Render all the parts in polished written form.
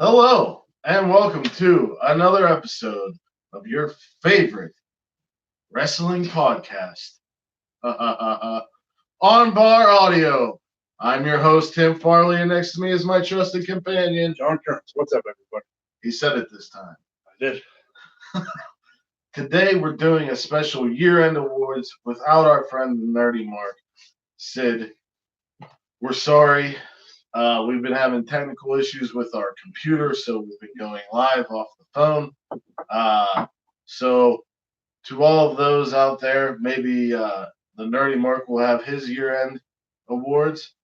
Hello, and welcome to another episode of your favorite wrestling podcast, Armbar Audio. I'm your host, Tim Farley, and next to me is my trusted companion, John Kearns. What's up, everybody? he said it this time. I did. Today, we're doing a special year-end awards without our friend Nerdy Mark. Sid, we're sorry. We've been having technical issues with our computer, so we've been going live off the phone. So, to all of those out there, maybe the Nerdy Mark will have his year-end awards.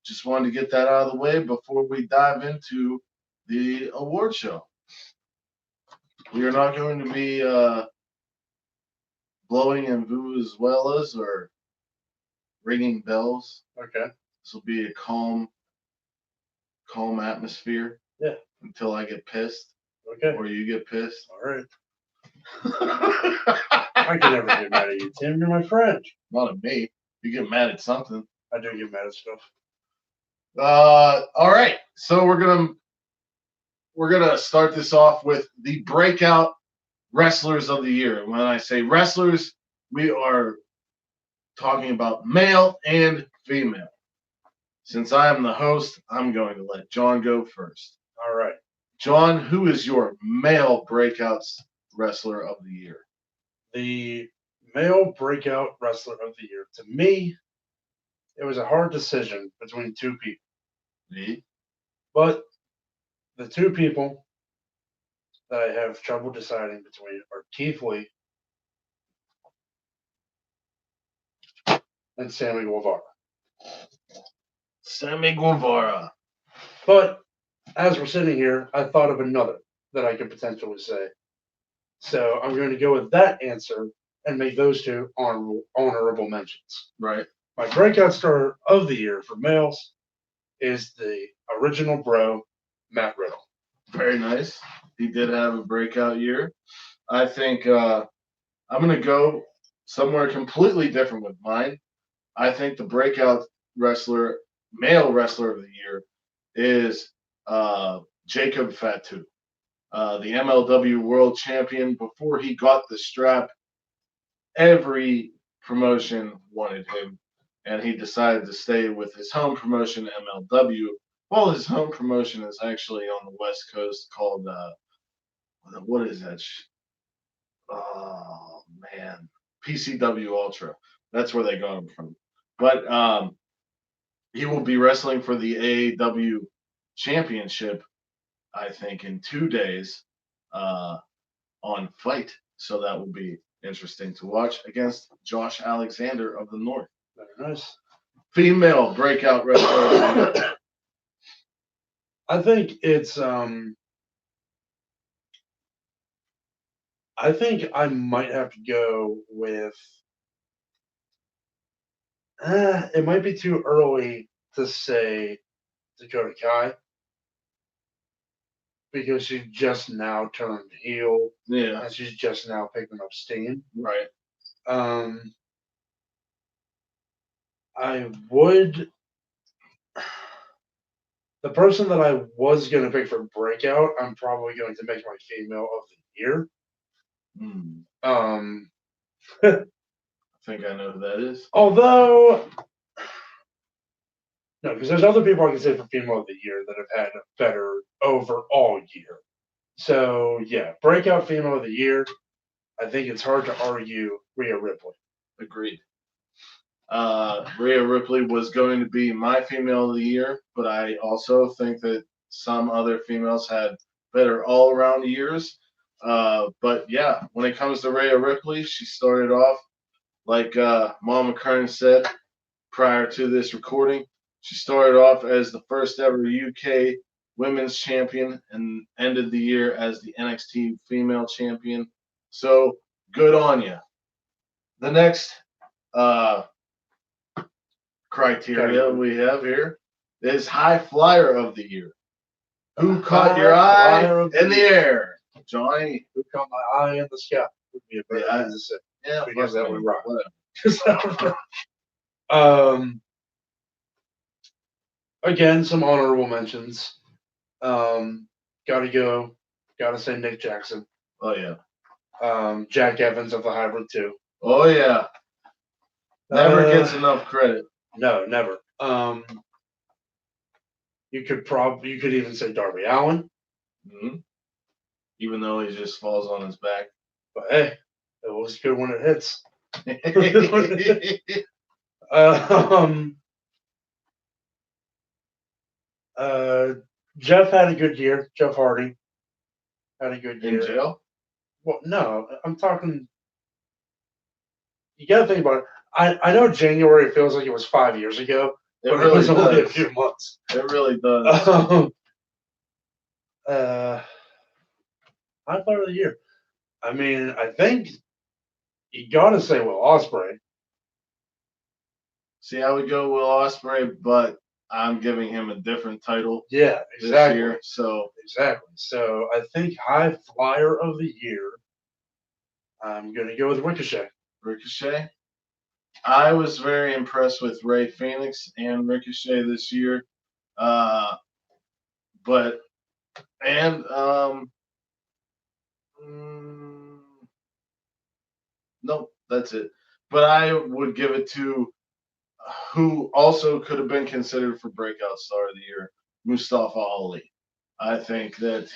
Just wanted to get that out of the way before we dive into the award show. We are not going to be blowing in vuvuzelas or ringing bells. Okay. This will be a calm atmosphere. Yeah. Until I get pissed. Okay. Or you get pissed. All right. I can never get mad at you, Tim. You're my friend. Not at me. You get mad at something. I do get mad at stuff. All right. So we're gonna start this off with the breakout wrestlers of the year. And when I say wrestlers, we are talking about male and female. Since I am the host, I'm going to let John go first. All right. John, who is your male breakouts wrestler of the year? The male breakout wrestler of the year. To me, it was a hard decision between two people. Me? But the two people that I have trouble deciding between are Keith Lee and Sammy Guevara. Sammy Guevara. But as we're sitting here, I thought of another that I could potentially say. So I'm going to go with that answer and make those two honorable mentions. Right. My breakout star of the year for males is the original bro, Matt Riddle. Very nice. He did have a breakout year. I think I'm going to go somewhere completely different with mine. I think the breakout male wrestler of the year is Jacob Fatu, the MLW World Champion. Before he got the strap, every promotion wanted him, and he decided to stay with his home promotion, MLW. Well, his home promotion is actually on the West Coast called, what is that? Oh, man. PCW Ultra. That's where they got him from. But he will be wrestling for the AAW Championship, I think, in 2 days on Fight. So that will be interesting to watch against Josh Alexander of the North. Very nice. Female breakout wrestler. I think it's I think I might have to go with it might be too early to say Dakota Kai because she just now turned heel. Yeah. And she's just now picking up steam. Right. I would. The person that I was going to pick for breakout, I'm probably going to make my female of the year. I think I know who that is. Although, no, because there's other people I can say for female of the year that have had a better overall year. So, yeah, breakout female of the year, I think it's hard to argue Rhea Ripley. Agreed. Rhea Ripley was going to be my female of the year, but I also think that some other females had better all-around years. But yeah, when it comes to Rhea Ripley, she started off, like Mama Kern said prior to this recording, she started off as the first ever UK women's champion and ended the year as the NXT female champion. So good on you. The next criteria we have here is high flyer of the year. Who caught your eye in the air? Johnny? Who caught my eye in the sky? Would be a better thing to say. Yeah, because that would rock. Whatever. Again, some honorable mentions. Gotta say Nick Jackson. Oh yeah. Jack Evans of the Hybrid too. Oh yeah. Never gets enough credit. No, never. You could even say Darby Allen. Mm-hmm. Even though he just falls on his back. But hey, it looks good when it hits. Jeff had a good year. Jeff Hardy had a good year. In jail? Well, no, I'm talking. You got to think about it. I know January feels like it was 5 years ago, It but really it was only a does. few months. It really does. High player of the year. I mean, I think you got to say Will Ospreay. See, I would go Will Ospreay, but I'm giving him a different title. Yeah, This exactly. year, so exactly. So I think high flyer of the year. I'm gonna go with Ricochet. Ricochet. I was very impressed with Ray Phoenix and Ricochet this year. But and mm, nope, that's it. But I would give it to who also could have been considered for breakout star of the year, Mustafa Ali. I think that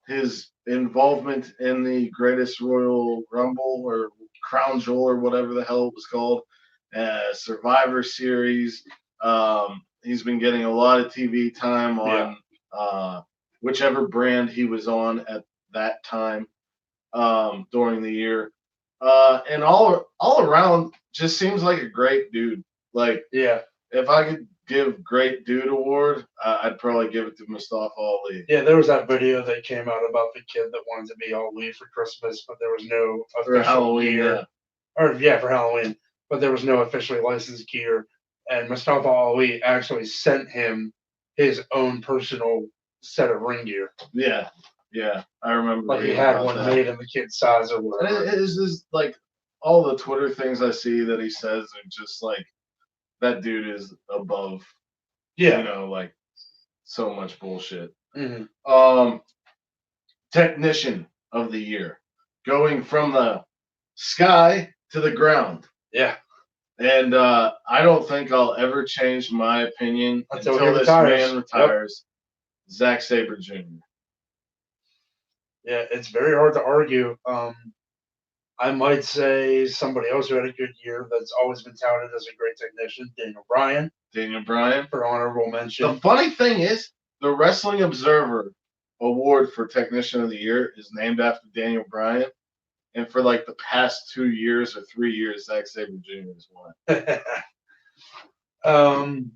his involvement in the Greatest Royal Rumble or Crown Jewel or whatever the hell it was called, Survivor Series. He's been getting a lot of TV time on whichever brand he was on at that time during the year. And all around, just seems like a great dude. Like, Yeah. if I could give great dude award, I'd probably give it to Mustafa Ali. Yeah, there was that video that came out about the kid that wanted to be Ali for Christmas, but there was no For official Halloween, gear. For Halloween, but there was no officially licensed gear. And Mustafa Ali actually sent him his own personal set of ring gear. Yeah, I remember. Like he had one made in the kid's size or whatever. And it is just like all the Twitter things I see that he says are just like that dude is above. Yeah. You know, like so much bullshit. Mm-hmm. Technician of the year, going from the sky to the ground. Yeah. And I don't think I'll ever change my opinion until this man retires. Yep. Zack Sabre Jr. Yeah, it's very hard to argue. I might say somebody else who had a good year that's always been touted as a great technician, Daniel Bryan. Daniel Bryan. For honorable mention. The funny thing is, the Wrestling Observer Award for Technician of the Year is named after Daniel Bryan. And for like the past 2 years or 3 years, Zack Sabre Jr. has won.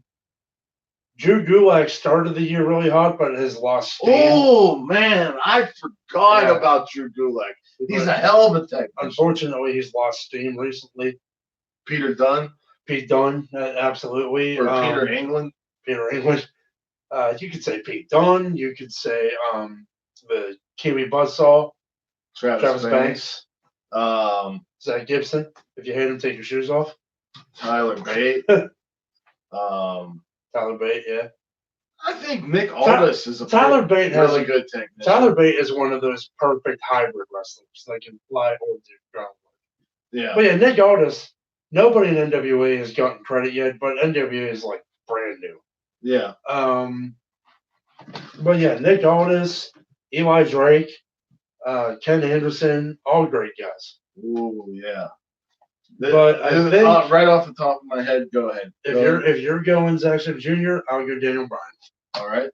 Drew Gulak started the year really hot, but has lost steam. Oh, man. I forgot about Drew Gulak. He's a hell of a technician. Unfortunately, he's lost steam recently. Peter Dunne. Pete Dunne, absolutely. Or Peter England. Peter England. You could say Pete Dunne. You could say the Kiwi Buzzsaw. Travis Banks. Zach Gibson. If you hate him, take your shoes off. Tyler Bate. Tyler Bate, yeah. I think Nick Aldis is a really good technician. Tyler Bate is one of those perfect hybrid wrestlers that can fly or do ground work. Yeah. But yeah, Nick Aldis, nobody in NWA has gotten credit yet, but NWA is like brand new. Yeah. But yeah, Nick Aldis, Eli Drake, Ken Anderson, all great guys. Ooh, yeah. But I think right off the top of my head, go ahead. If you're going Zack Sabre Jr., I'll go Daniel Bryan. All right.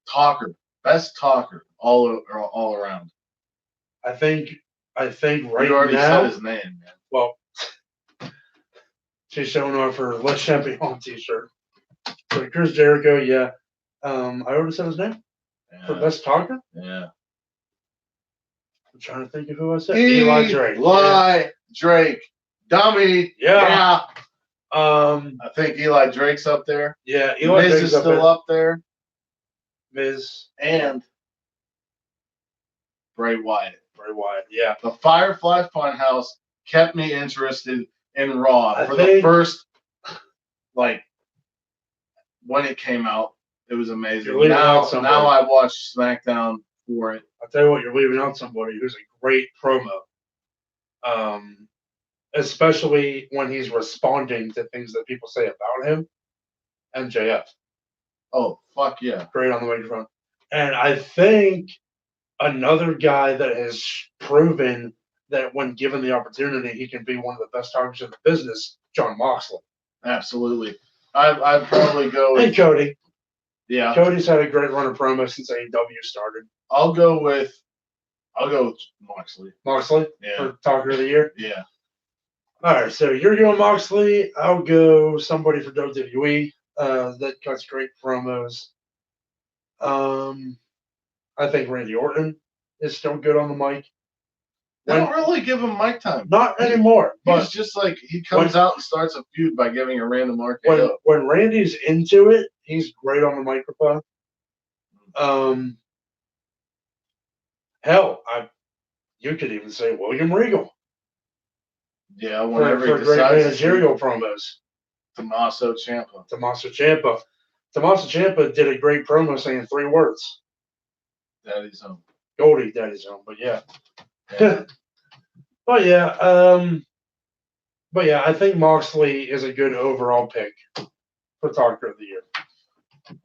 Talker, best talker all around. I think right now. You already said his name, man. Well, she's showing off her Les Champion T-shirt. So Chris Jericho, yeah. I already said his name for best talker. Yeah. I'm trying to think of who I said. Eli Drake. Drake. Dummy. Yeah. I think Eli Drake's up there. Yeah. Eli Miz is still up there. Miz. And Bray Wyatt. Yeah. The Firefly Funhouse kept me interested in Raw for the first, like, when it came out. It was amazing. You're leaving out somebody. Now I watch SmackDown for it. I'll tell you what, you're leaving out somebody who's a great promo. Especially when he's responding to things that people say about him. MJF. Oh, fuck yeah. Great on the microphone. And I think another guy that has proven that when given the opportunity, he can be one of the best talkers in the business, Jon Moxley. Absolutely. I'd probably go with... And Cody. Yeah. Cody's had a great run of promo since AEW started. I'll go with Moxley. Moxley? Yeah. For Talker of the Year? Yeah. All right, so you're going Moxley. I'll go somebody for WWE that cuts great promos. I think Randy Orton is still good on the mic. They don't really give him mic time. Not anymore. But he's just like, he comes out and starts a feud by giving a random RKO. When Randy's into it, he's great on the microphone. Hell, you could even say William Regal. Yeah, whenever for he great decides managerial promos. Tommaso Ciampa. Tommaso Ciampa did a great promo saying 3 words. Daddy's home. Goldie, Daddy's home, but yeah. But yeah, I think Moxley is a good overall pick for Talker of the Year.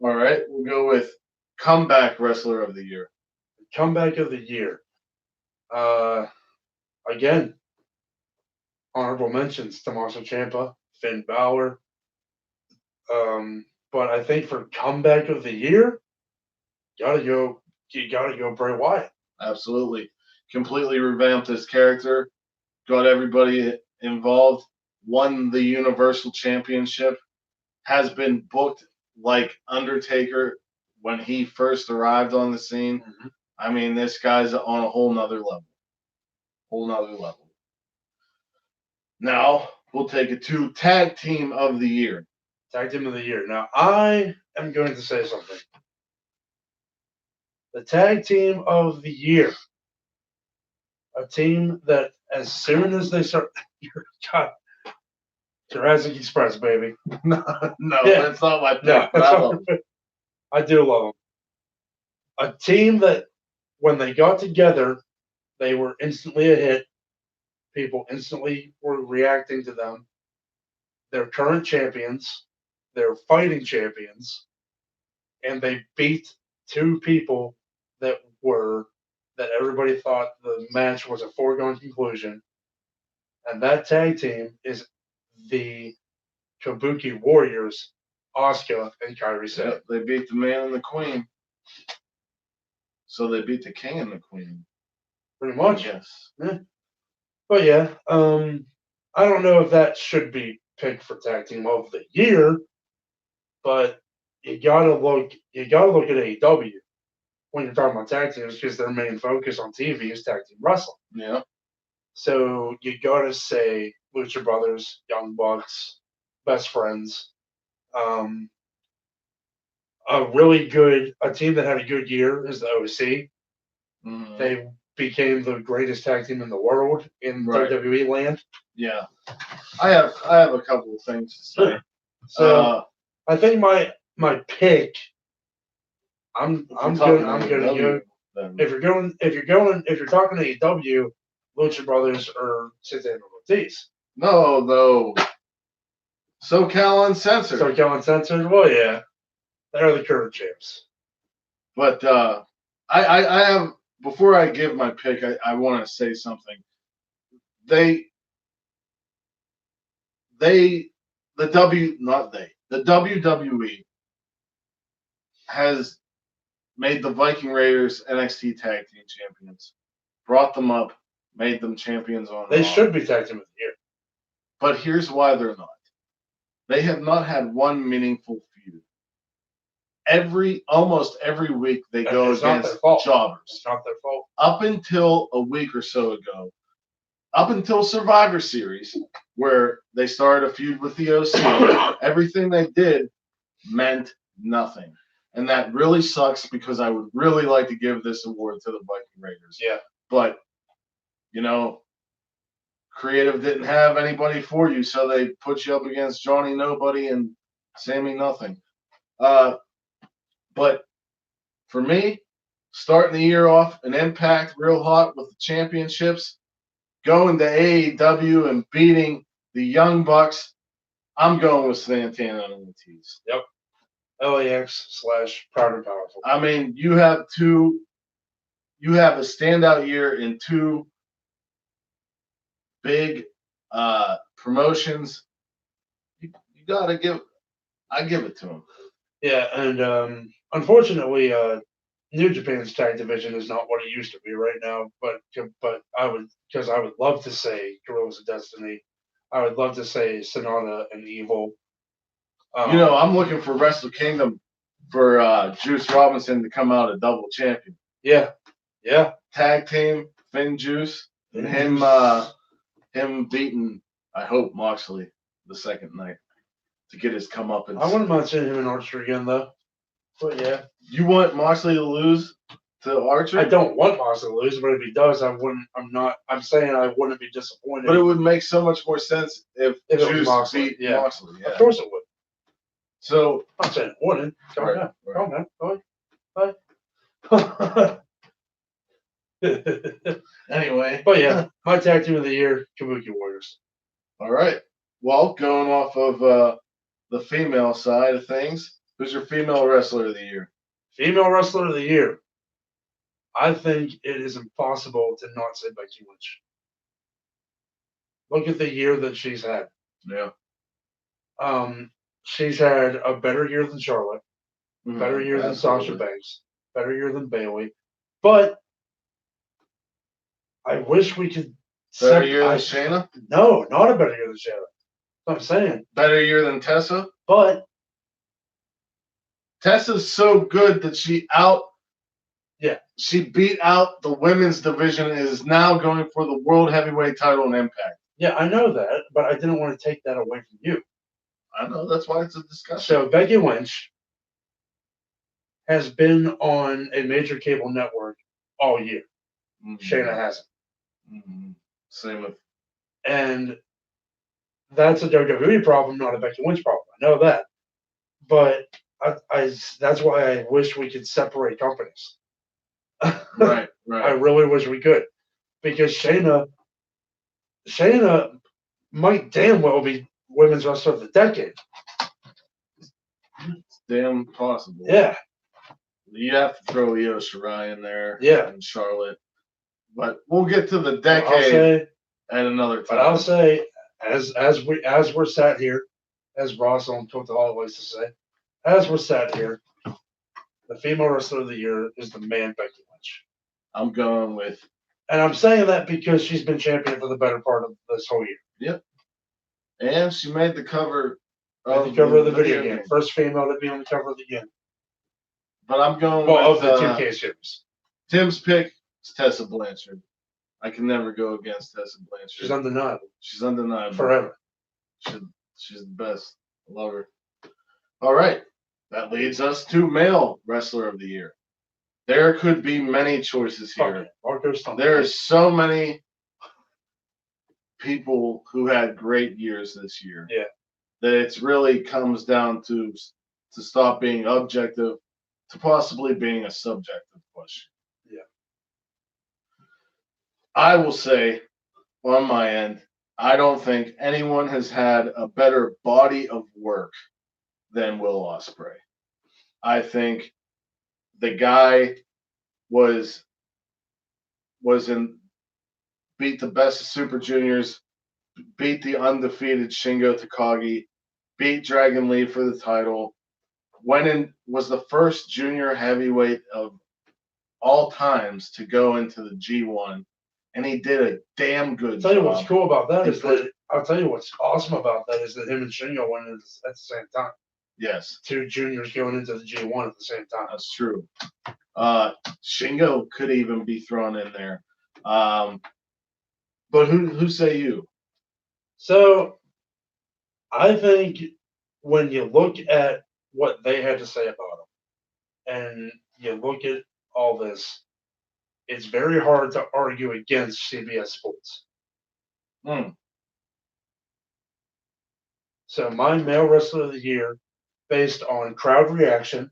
All right, we'll go with Comeback Wrestler of the Year. Comeback of the Year. Again, honorable mentions: Tommaso Ciampa, Finn Balor. But I think for Comeback of the Year, you gotta go Bray Wyatt. Absolutely. Completely revamped his character, got everybody involved, won the Universal Championship, has been booked like Undertaker when he first arrived on the scene. Mm-hmm. I mean, this guy's on a whole nother level. Now, we'll take it to Tag Team of the Year. Tag Team of the Year. Now, I am going to say something. The Tag Team of the Year. A team that as soon as they start... Jurassic Express, baby. No, that's not my pick. I do love them. A team that, when they got together, they were instantly a hit. People instantly were reacting to them. They're current champions. They're fighting champions. And they beat 2 people that everybody thought the match was a foregone conclusion. And that tag team is the Kabuki Warriors, Asuka and Kairi Sane. Yep, they beat the man and the queen. So they beat the king and the queen. Pretty much. Yes. Yeah. But yeah, I don't know if that should be picked for Tag Team of the Year, but you gotta look at AEW when you're talking about tag teams because their main focus on TV is tag team wrestling. Yeah. So you gotta say Lucha Brothers, Young Bucks, Best Friends. A team that had a good year is the OC. Mm-hmm. They became the greatest tag team in the world in WWE land. Yeah. I have a couple of things to say. So I think my pick. I'm gonna go. If you're talking to AEW, Lucha Brothers or Santana Ortiz. No. SoCal Uncensored. Well, yeah, they're the current champs. But I have, before I give my pick, I want to say something. The WWE has made the Viking Raiders NXT Tag Team Champions, brought them up, made them champions on Raw. They should be Tag Team of the Year. But here's why they're not. They have not had one meaningful feud. Almost every week they go against jobbers. It's not their fault. Up until a week or so ago, up until Survivor Series, where they started a feud with the OC, everything they did meant nothing. And that really sucks because I would really like to give this award to the Viking Raiders. Yeah. But, creative didn't have anybody for you, so they put you up against Johnny Nobody and Sammy Nothing. But for me, starting the year off in Impact real hot with the championships, going to AEW and beating the Young Bucks, I'm going with Santana and Ortiz. Yep. LAX / Proud and Powerful. I mean, you have a standout year in two big promotions. You gotta I give it to him. Yeah, and unfortunately, New Japan's tag division is not what it used to be right now. But I would love to say Gorillas of Destiny. I would love to say Sonata and Evil. I'm looking for Wrestle Kingdom for Juice Robinson to come out a double champion. Yeah. Tag team, Finn Juice, and him beating, I hope, Moxley the second night to get his comeuppance. I wouldn't mind seeing him in Archer again, though. But yeah. You want Moxley to lose to Archer? I don't want Moxley to lose, but if he does, I wouldn't. I'm saying I wouldn't be disappointed. But it would make so much more sense if Juice Moxley, beat Moxley. Yeah. Of course it would. So I'm saying it wouldn't. Calm down. Right. Calm down. Anyway. But yeah, my tag team of the year, Kabuki Warriors. All right. Well, going off of the female side of things, who's your female wrestler of the year? Female wrestler of the year. I think it is impossible to not say Becky Lynch. Look at the year that she's had. Yeah. She's had a better year than Charlotte, better year than Sasha Banks, better year than Bayley. But I wish we could. Better year than Shayna? No, not a better year than Shayna. That's what I'm saying. Better year than Tessa? But Tessa's so good that she beat out the women's division and is now going for the World Heavyweight title in Impact. Yeah, I know that, but I didn't want to take that away from you. I know, that's why it's a discussion. So Becky Lynch has been on a major cable network all year. Mm-hmm. Shayna hasn't. Mm-hmm. Same with. And that's a WWE problem, not a Becky Lynch problem. I know that. But I that's why I wish we could separate companies. Right. I really wish we could. Because Shayna might damn well be women's wrestler of the decade. It's damn possible. Yeah. You have to throw Io Shirai in there. Yeah. And Charlotte. But we'll get to the decade at another time. But I'll say, as we're sat here, as Ross on Total likes to say, as we're sat here, the female wrestler of the year is the man Becky Lynch. I'm going with. And I'm saying that because she's been champion for the better part of this whole year. Yep. And she made the cover of the video game. First female to be on the cover of the game. But I'm going with the 2K series. Tim's pick is Tessa Blanchard. I can never go against Tessa Blanchard. She's undeniable. She's undeniable. Forever. She's the best. I love her. All right. That leads us to male wrestler of the year. There could be many choices here. There are so many people who had great years this year. Yeah. That it really comes down to stop being objective to possibly being a subjective question. Yeah. I will say, on my end, I don't think anyone has had a better body of work than Will Ospreay. I think the guy beat the best of Super Juniors, beat the undefeated Shingo Takagi, beat Dragon Lee for the title, was the first junior heavyweight of all times to go into the G1, and he did a damn good job. I'll tell you what's cool about that I'll tell you what's awesome about that is that him and Shingo went at the same time. Yes. Two juniors going into the G1 at the same time. That's true. Shingo could even be thrown in there. But who say you? So, I think when you look at what they had to say about him, and you look at all this, it's very hard to argue against CBS Sports. So my male wrestler of the year, based on crowd reaction,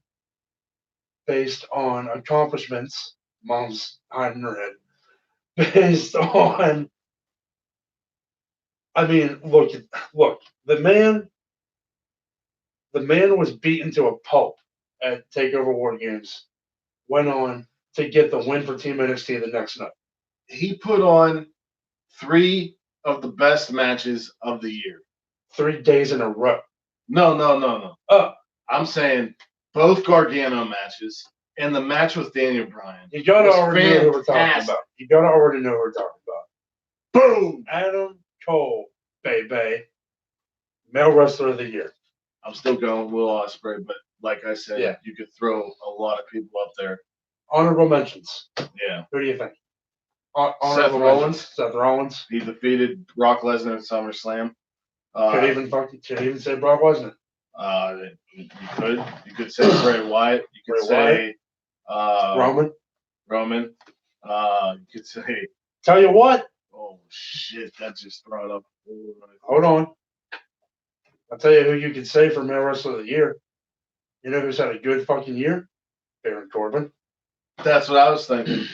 based on accomplishments. Mom's hiding her head. Based on, I mean, look, the man was beaten to a pulp at Takeover War Games. Went on to get the win for Team NXT the next night. He put on 3 of the best matches of the year. 3 days in a row. No. Oh. I'm saying both Gargano matches and the match with Daniel Bryan. You gotta already know who we're talking about. You gotta already know who we're talking about. Boom! Adam Cole, baby. Male Wrestler of the Year. I'm still going Will Ospreay, but like I said, you could throw a lot of people up there. Honorable mentions. Yeah. Who do you think? Seth Rollins. Seth Rollins. He defeated Brock Lesnar at SummerSlam. Could even say Brock Lesnar. You could say Bray Wyatt. You could say Roman. You could say. Tell you what. Oh shit! That just brought up. Hold on. I'll tell you who you could say for Male Wrestler of the Year. You know who's had a good fucking year? Baron Corbin. That's what I was thinking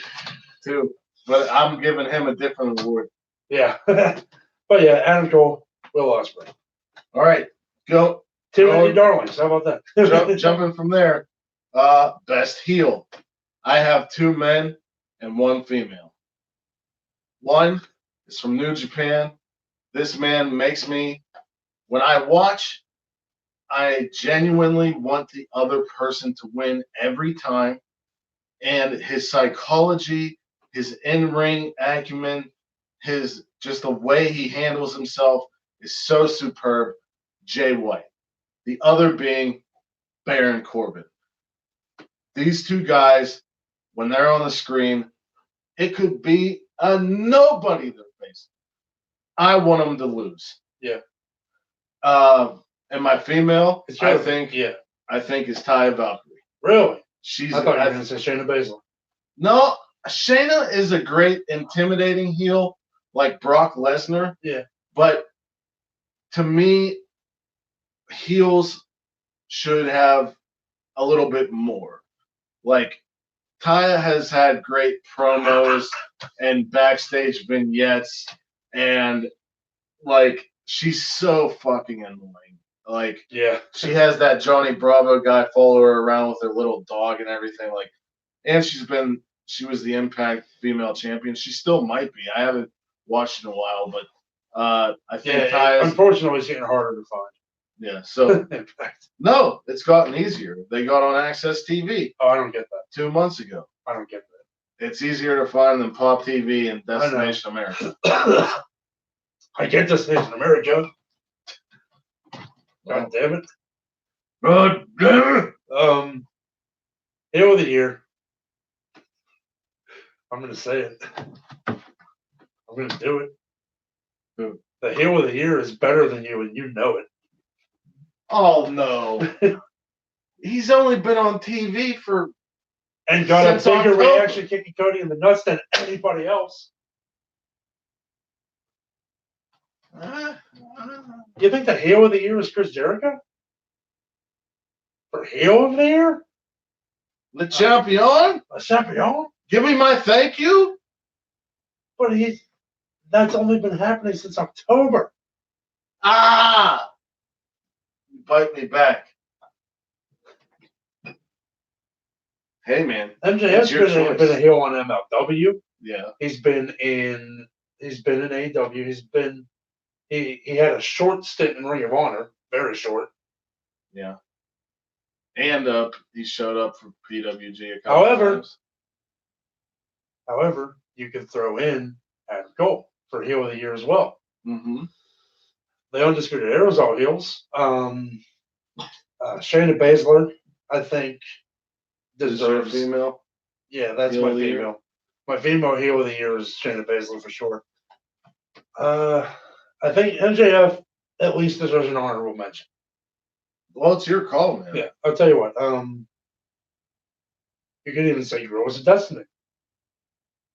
too, but I'm giving him a different award. Yeah, but yeah, Adam Cole, Will Ospreay. All right, go. Timothy Darlings. How about that? Jumping from there, best heel. I have 2 men and 1 female. One is from New Japan. This man makes me, when I watch, I genuinely want the other person to win every time. And his psychology, his in-ring acumen, his just the way he handles himself is so superb. Jay White. The other being Baron Corbin. These 2 guys, when they're on the screen, it could be a nobody they're facing. I want them to lose. Yeah. And my female, I think is Taya Valkyrie. Really? I thought you were going to say Shayna Baszler. No, Shayna is a great intimidating heel like Brock Lesnar. Yeah. But to me, heels should have a little bit more. Like, Taya has had great promos and backstage vignettes, and like she's so fucking annoying. Like, she has that Johnny Bravo guy follow her around with her little dog and everything. Like, and she was the Impact female champion. She still might be. I haven't watched in a while, but I think Taya's unfortunately it's getting harder to find. Yeah, so no, it's gotten easier. They got on Access TV. Oh, I don't get that. 2 months ago. I don't get that. It's easier to find than Pop TV and Destination America. I get Destination America. God damn it. God damn it. Heel of the Year. I'm going to say it. I'm going to do it. Who? The heel of the year is better than you, and you know it. Oh, no. He's only been on TV for... And got a bigger reaction kicking Cody in the nuts than anybody else. You think the heel of the year is Chris Jericho? For heel of the year? Le Champion? Le Champion? Give me my thank you? But that's only been happening since October. Ah! You bite me back. Hey, man. MJF's been a heel on MLW. Yeah. He's been in AEW. He had a short stint in Ring of Honor. Very short. Yeah. And he showed up for PWG a couple times. However, you could throw in Adam Cole for heel of the year as well. Mm-hmm. The Undisputed Era's all heels. Shayna Baszler, I think, deserves female. Yeah, that's my female. My female heel of the year is Shayna Baszler for sure. I think MJF at least deserves an honorable mention. Well, it's your call, man. Yeah, I'll tell you what. You can even say Heroes of Destiny.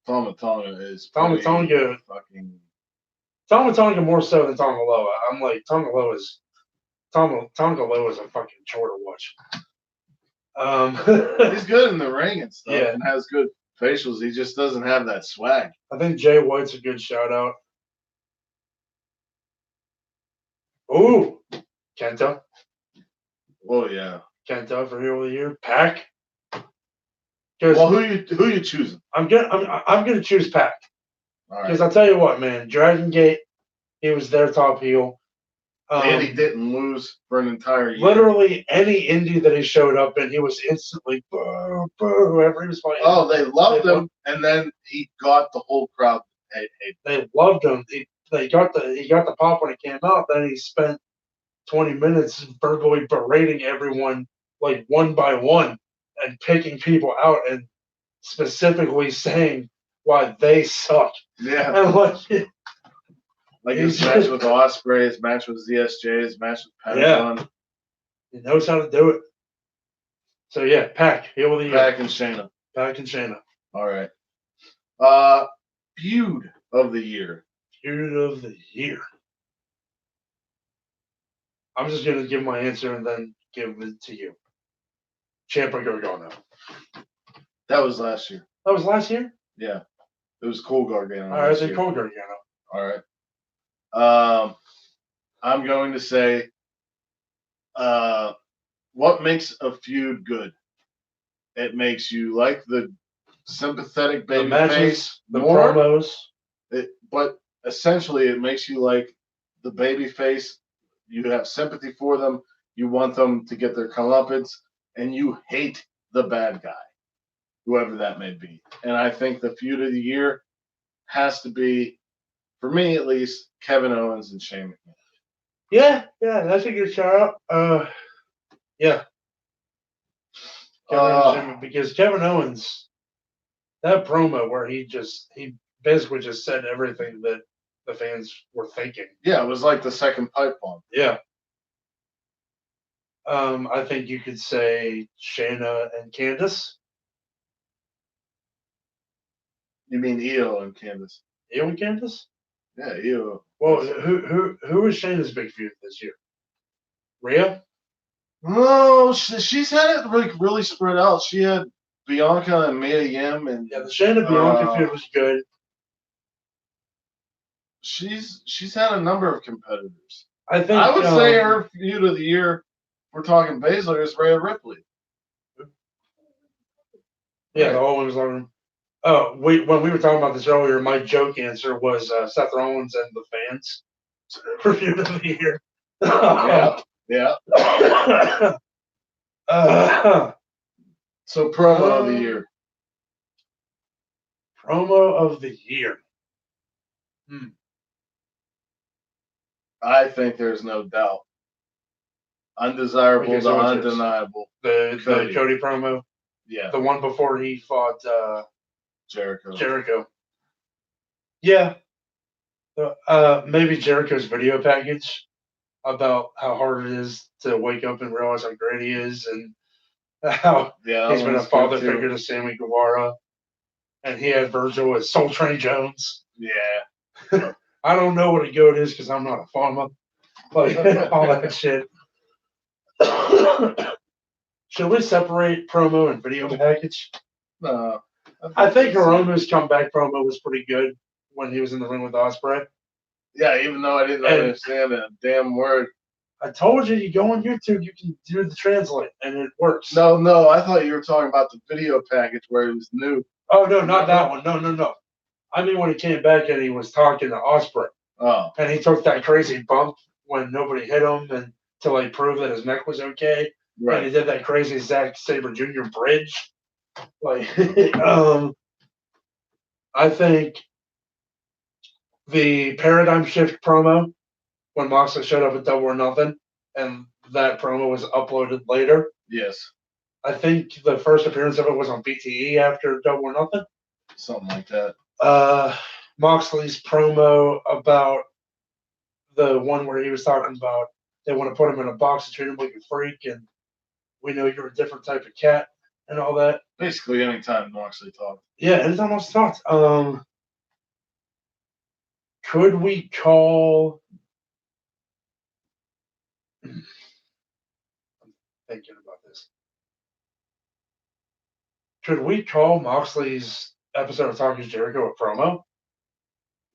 Tama Tonga is Tama Tonga more so than Tonga Loa. I'm like Tonga Loa is a fucking chore to watch. He's good in the ring and stuff, and has good facials. He just doesn't have that swag. I think Jay White's a good shout out. Ooh, Kenta. Oh yeah, Kenta for heel of the year. Pac. Well, who you choosing? I'm gonna choose Pac. Because I'll tell you what, man, Dragon Gate, he was their top heel. And he didn't lose for an entire year. Literally any indie that he showed up in, he was instantly boo, boo, whoever he was fighting. Oh, they loved him, and then he got the whole crowd. They loved him. He got the pop when it came out. Then he spent 20 minutes verbally berating everyone, like one by one, and picking people out and specifically saying why they suck. Yeah. And like his match with Ospreay, his match with ZSJ, his match with Pentagon. Yeah. He knows how to do it. So yeah, Pac, heel of the year. Pac and Shayna. Pac and Shayna. All right. Feud of the year. Feud of the year. I'm just gonna give my answer and then give it to you. Ciampa Gargano. That was last year. That was last year? Yeah. It was Cole Gargano. All right, then Cole Gargano. All right. I'm going to say, what makes a feud good? It makes you like the sympathetic baby face more. Promos. But essentially, it makes you like the baby face. You have sympathy for them. You want them to get their comeuppance, and you hate the bad guy, whoever that may be. And I think the feud of the year has to be, for me at least, Kevin Owens and Shane McMahon. Yeah, that's a good shout out. Yeah. Because Kevin Owens, that promo where he basically just said everything that the fans were thinking. Yeah, it was like the second pipe bomb. Yeah. I think you could say Shayna and Candice. You mean Io and Candice? Io and Candice? Yeah, Io. Well, who was Shayna's big feud this year? Rhea? No, she's had it really spread out. She had Bianca and Mia Yim, and the Shayna Bianca feud was good. She's had a number of competitors. I would say her feud of the year, if we're talking Baszler, is Rhea Ripley. Yeah, right. The whole women's locker room. Oh, when we were talking about this earlier, my joke answer was Seth Rollins and the fans for feud of the year. Yeah. So promo of the year. Promo of the year. I think there's no doubt. Undesirable to undeniable. The Cody promo. Yeah. The one before he fought Jericho. Yeah. Maybe Jericho's video package about how hard it is to wake up and realize how great he is and how he's been a father figure to Sammy Guevara. And he had Virgil as Soul Train Jones. Yeah. I don't know what a goat is because I'm not a farmer. Like, all that shit. Should we separate promo and video package? No. I think Hiromu's comeback promo was pretty good when he was in the ring with Ospreay. Yeah, even though I didn't understand a damn word. I told you, you go on YouTube, you can do the translate, and it works. No, I thought you were talking about the video package where he was new. Oh, no, not that one. No. I mean when he came back and he was talking to Ospreay. Oh. And he took that crazy bump when nobody hit him and to like prove that his neck was okay. Right. And he did that crazy Zack Sabre Jr. bridge. Like, I think the Paradigm Shift promo when Moxley showed up at Double or Nothing, and that promo was uploaded later. Yes. I think the first appearance of it was on BTE after Double or Nothing. Something like that. Moxley's promo about the one where he was talking about they want to put him in a box and treat him like a freak, and we know you're a different type of cat and all that. Basically, anytime Moxley talked. Yeah, anytime Moxley talked. Could we call? I'm thinking about this. Could we call Moxley's episode of Talking Jericho a promo?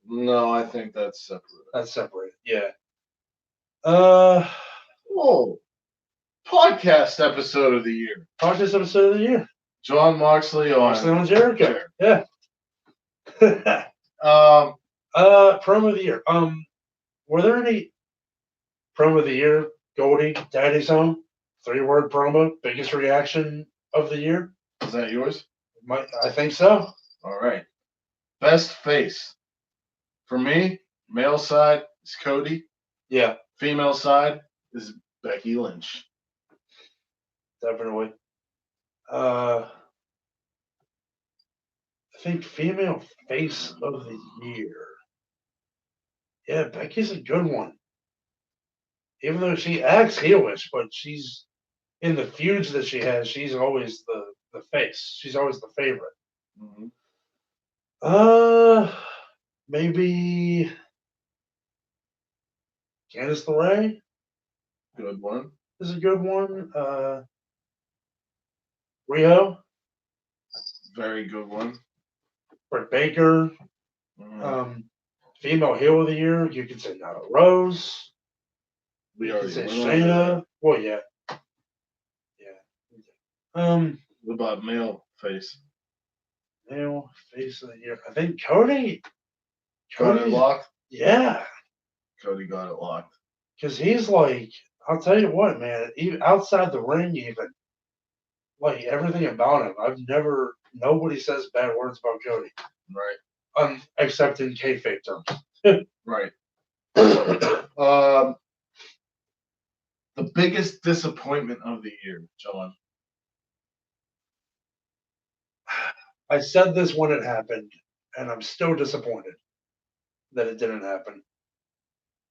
No, I think that's separate. That's separate. Yeah. Whoa. Podcast episode of the year. Podcast episode of the year. John Moxley on Jericho. Yeah. Promo of the year. Were there any promo of the year? Goldie, Daddy's Home, 3-word promo, biggest reaction of the year. Is that yours? I think so. All right. Best face. For me, male side is Cody. Yeah. Female side is Becky Lynch. Definitely. I think female face of the year. Yeah, Becky's a good one. Even though she acts heelish, but she's in the feuds that she has, she's always the face. She's always the favorite. Mm-hmm. Maybe Candice LeRae. Good one. Is a good one. Rio. Very good one. Britt Baker. Mm-hmm. Female heel of the year. You could say Nyla Rose. We already say Shayna. Well, yeah. Yeah. What about male face? Male face of the year. I think Cody. Got it locked? Yeah. Cody got it locked. Because he's like, I'll tell you what, man, even outside the ring, even, like, everything about him, nobody says bad words about Cody. Right. Except in kayfabe terms. Right. The biggest disappointment of the year, John. I said this when it happened, and I'm still disappointed that it didn't happen.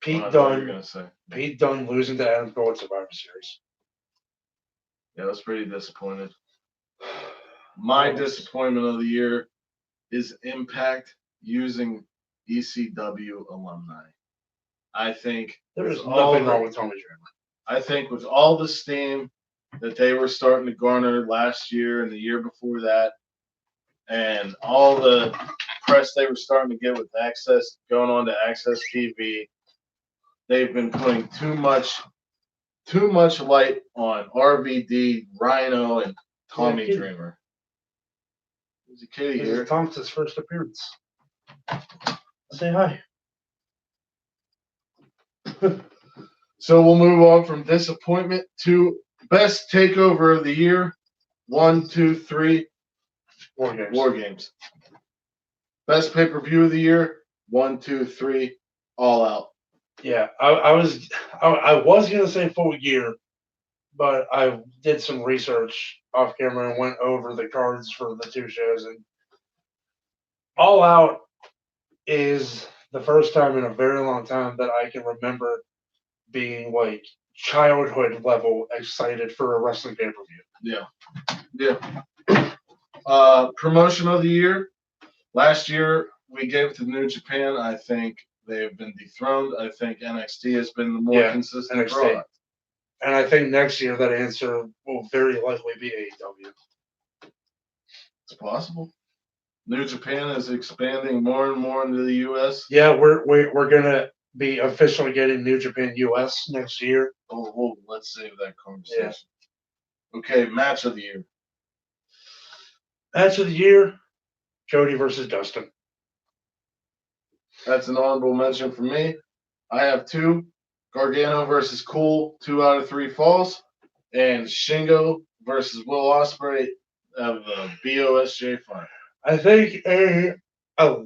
Pete Dunne losing to Adam Cole at Survivor Series. Yeah, I was pretty disappointed. My disappointment of the year is Impact using ECW alumni. I think there's nothing wrong with Tommy Dreamer. I think with all the steam that they were starting to garner last year and the year before that, and all the press they were starting to get with Access, going on to Access TV, they've been putting too much light on RVD, Rhino, and Tommy Dreamer. There's a kitty here. This is Thompson's first appearance. Say hi. So we'll move on from disappointment to best takeover of the year. 1, 2, 3. War Games. Best pay-per-view of the year. 1, 2, 3. All Out. Yeah, I was gonna say Full Gear, but I did some research off camera and went over the cards for the two shows, and All Out is the first time in a very long time that I can remember being like childhood level excited for a wrestling pay-per-view. Yeah. Promotion of the year. Last year we gave it to New Japan. I think they've been dethroned. I think NXT has been the more consistent product. And I think next year that answer will very likely be AEW. It's possible. New Japan is expanding more and more into the U.S. Yeah, we're gonna be officially getting New Japan US next year. Oh, let's save that conversation. Yeah. Okay, match of the year. Match of the year, Cody versus Dustin. That's an honorable mention for me. I have 2. Gargano versus Cole, 2 out of 3 falls. And Shingo versus Will Ospreay of the BOSJ fight. I think a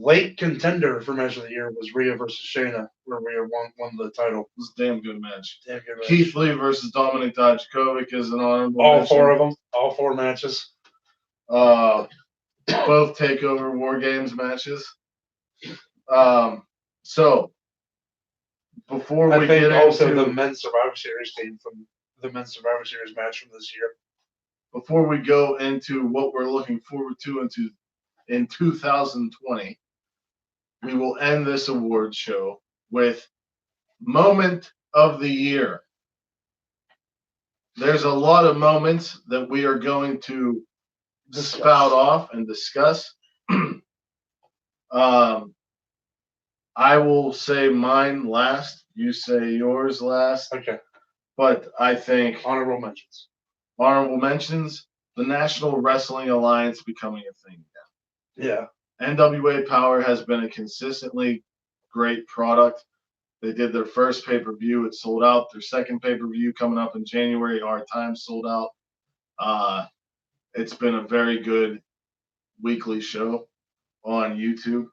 late contender for match of the year was Rhea versus Shayna, where Rhea won the title. It was a damn good match. Keith Lee versus Dominik Dijakovic is an honorable mention. All 4 of them. All 4 matches. Both takeover War Games matches. So before we get also the men's Survivor Series team from the men's Survivor Series match from this year. Before we go into what we're looking forward to in 2020, we will end this award show with Moment of the Year. There's a lot of moments that we are going to spout off and discuss. I will say mine last. You say yours last. Okay. But I think honorable mentions. Honorable mentions. The National Wrestling Alliance becoming a thing now. Yeah. NWA Power has been a consistently great product. They did their first pay-per-view. It sold out. Their second pay-per-view coming up in January, Hard Times, sold out. It's been a very good weekly show on YouTube.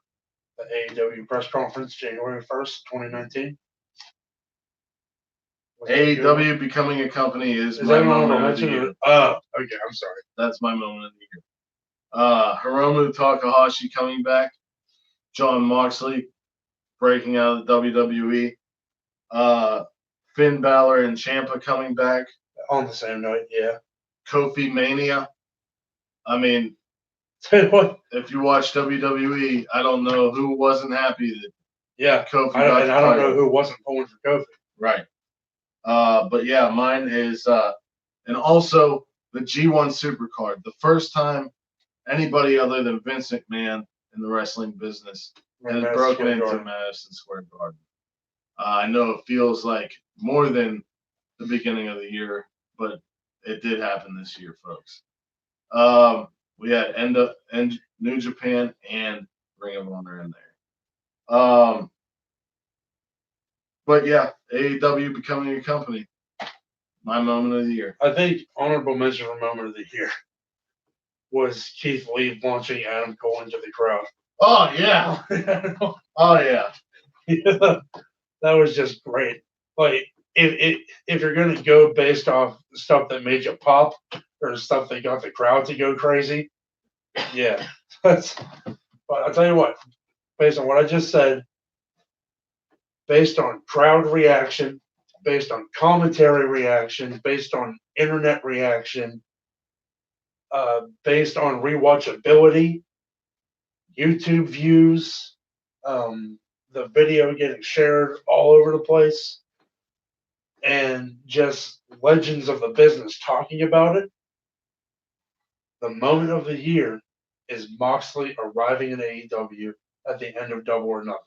The AEW press conference, January 1st, 2019. AEW becoming a company is my moment of the year. Oh, okay. I'm sorry. That's my moment of the year. Hiromu Takahashi coming back. John Moxley breaking out of the WWE. Finn Balor and Ciampa coming back. On the same night, yeah. Kofi Mania. I mean, if you watch WWE, I don't know who wasn't happy that Kofi got the title. I don't know who wasn't pulling for Kofi. Right. But yeah, mine is, and also the G1 Supercard. The first time anybody other than Vince McMahon in the wrestling business has broken into Madison Square Garden. I know it feels like more than the beginning of the year, but it did happen this year, folks. We had New Japan and Ring of Honor in there. But yeah, AEW becoming a company. My moment of the year. I think honorable mention for moment of the year was Keith Lee launching Adam Cole into the crowd. Oh yeah. Oh yeah. That was just great. Like if you're gonna go based off stuff that made you pop or stuff that got the crowd to go crazy, yeah. But I'll tell you what, based on what I just said, based on crowd reaction, based on commentary reaction, based on internet reaction, based on rewatchability, YouTube views, the video getting shared all over the place, and just legends of the business talking about it. The moment of the year is Moxley arriving in AEW at the end of Double or Nothing.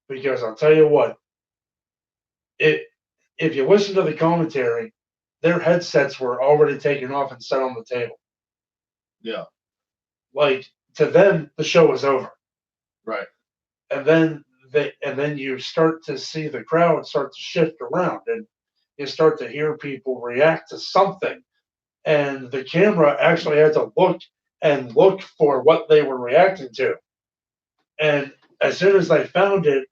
Because I'll tell you what, if you listen to the commentary, their headsets were already taken off and set on the table. Yeah. Like, to them, the show was over. Right. And then you start to see the crowd start to shift around, and you start to hear people react to something. And the camera actually had to look for what they were reacting to. And as soon as they found it,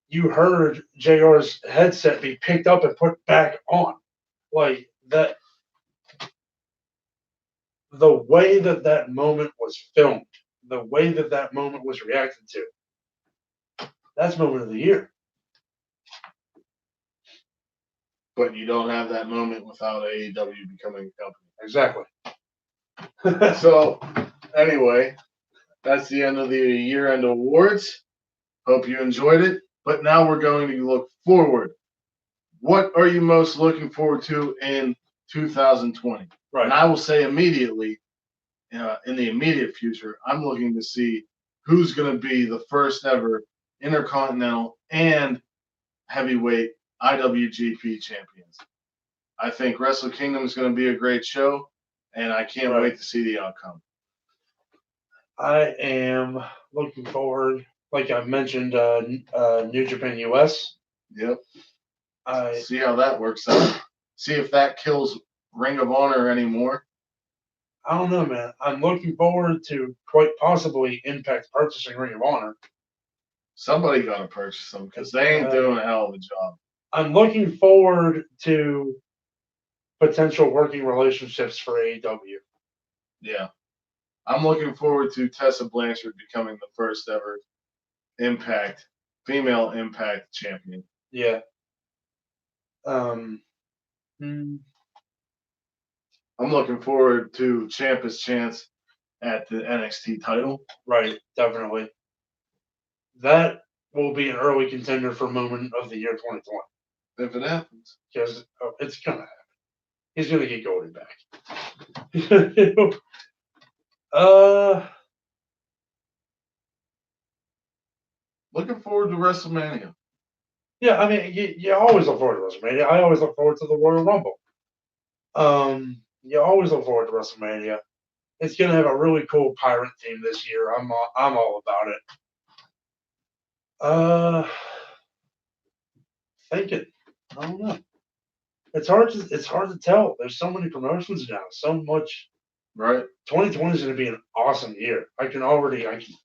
you heard JR's headset be picked up and put back on. Like that, the way that moment was filmed, the way that moment was reacted to, that's moment of the year. But you don't have that moment without AEW becoming a company. Exactly. So, anyway, that's the end of the year-end awards. Hope you enjoyed it. But now we're going to look forward. What are you most looking forward to in 2020? Right. And I will say immediately, in the immediate future, I'm looking to see who's going to be the first ever Intercontinental and Heavyweight IWGP champions. I think Wrestle Kingdom is going to be a great show, and I can't wait to see the outcome. I am looking forward, like I mentioned, New Japan US. Yep. See how that works out. See if that kills Ring of Honor anymore. I don't know, man. I'm looking forward to quite possibly Impact purchasing Ring of Honor. Somebody got to purchase them because they ain't doing a hell of a job. I'm looking forward to potential working relationships for AEW. Yeah. I'm looking forward to Tessa Blanchard becoming the first ever female Impact champion. Yeah. I'm looking forward to Ciampa's chance at the NXT title. Right, definitely. That will be an early contender for moment of the year 2020. If it happens. Because it's going to happen. He's going to get Goldie back. Looking forward to WrestleMania. Yeah, I mean, you always look forward to WrestleMania. I always look forward to the Royal Rumble. You always look forward to WrestleMania. It's gonna have a really cool pirate theme this year. I'm all about it. Thinking, I don't know. It's hard to tell. There's so many promotions now, so much. Right. 2020 is going to be an awesome year. I can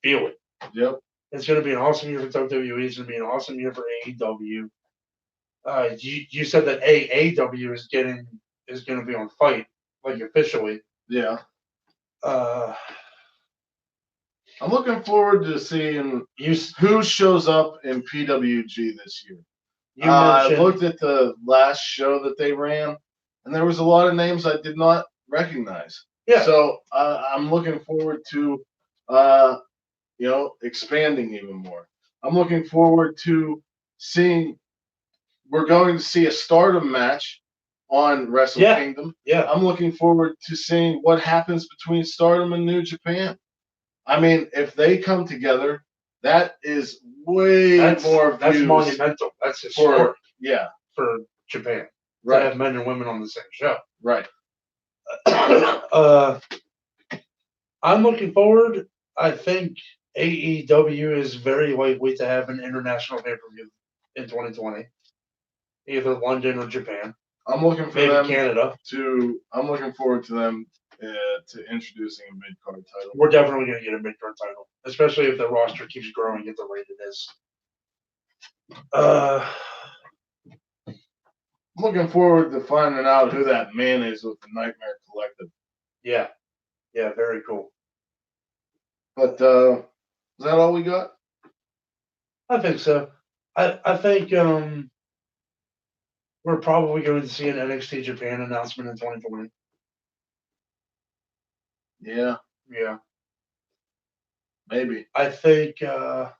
feel it. Yep. It's going to be an awesome year for WWE. It's going to be an awesome year for AEW. You said that AAW is going to be on Fight, like officially. Yeah. I'm looking forward to seeing who shows up in PWG this year. I looked at the last show that they ran, and there was a lot of names I did not recognize. Yeah. So I'm looking forward to, expanding even more. I'm looking forward to seeing. We're going to see a Stardom match on Wrestle Kingdom. Yeah. I'm looking forward to seeing what happens between Stardom and New Japan. I mean, if they come together, that is way more views. That's monumental. That's historic. Yeah. For Japan. Right. To have men and women on the same show. Right. I'm looking forward. I think AEW is very likely to have an international pay-per-view in 2020. Either London or Japan. I'm looking for them Canada. I'm looking forward to them to introducing a mid-card title. We're definitely going to get a mid-card title, especially if the roster keeps growing at the rate it is. I'm looking forward to finding out who that man is with the Nightmare Collective. Yeah. Yeah, very cool. But is that all we got? I think so. I think we're probably going to see an NXT Japan announcement in 2020. Yeah. Yeah. Maybe. I think they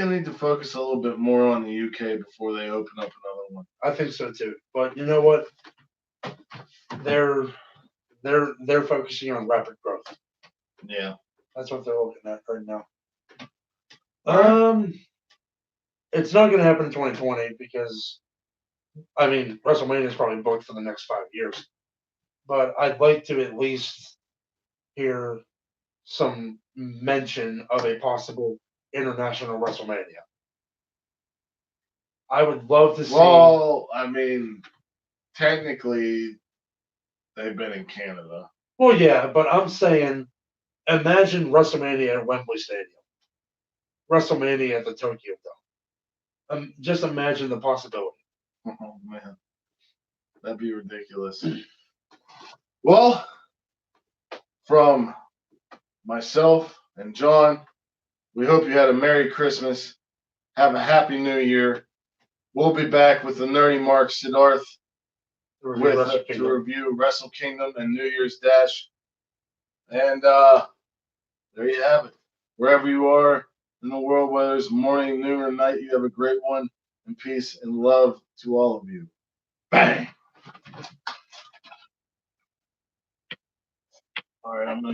need to focus a little bit more on the UK before they open up another one. I think so too. But you know what? They're focusing on rapid growth. Yeah. That's what they're looking at right now. It's not going to happen in 2020 because, I mean, WrestleMania is probably booked for the next 5 years. But I'd like to at least hear some mention of a possible international WrestleMania. I would love to see. Well, I mean, technically, they've been in Canada. Well, yeah, but I'm saying, imagine WrestleMania at Wembley Stadium. WrestleMania at the Tokyo Dome. Just imagine the possibility. Oh, man. That'd be ridiculous. Well, from myself and John, we hope you had a Merry Christmas. Have a Happy New Year. We'll be back with the Nerdy Mark Siddharth to review Wrestle Kingdom and New Year's Dash. And there you have it. Wherever you are in the world, whether it's morning, noon, or night, you have a great one. And peace and love to all of you. Bang! All right, I'm going to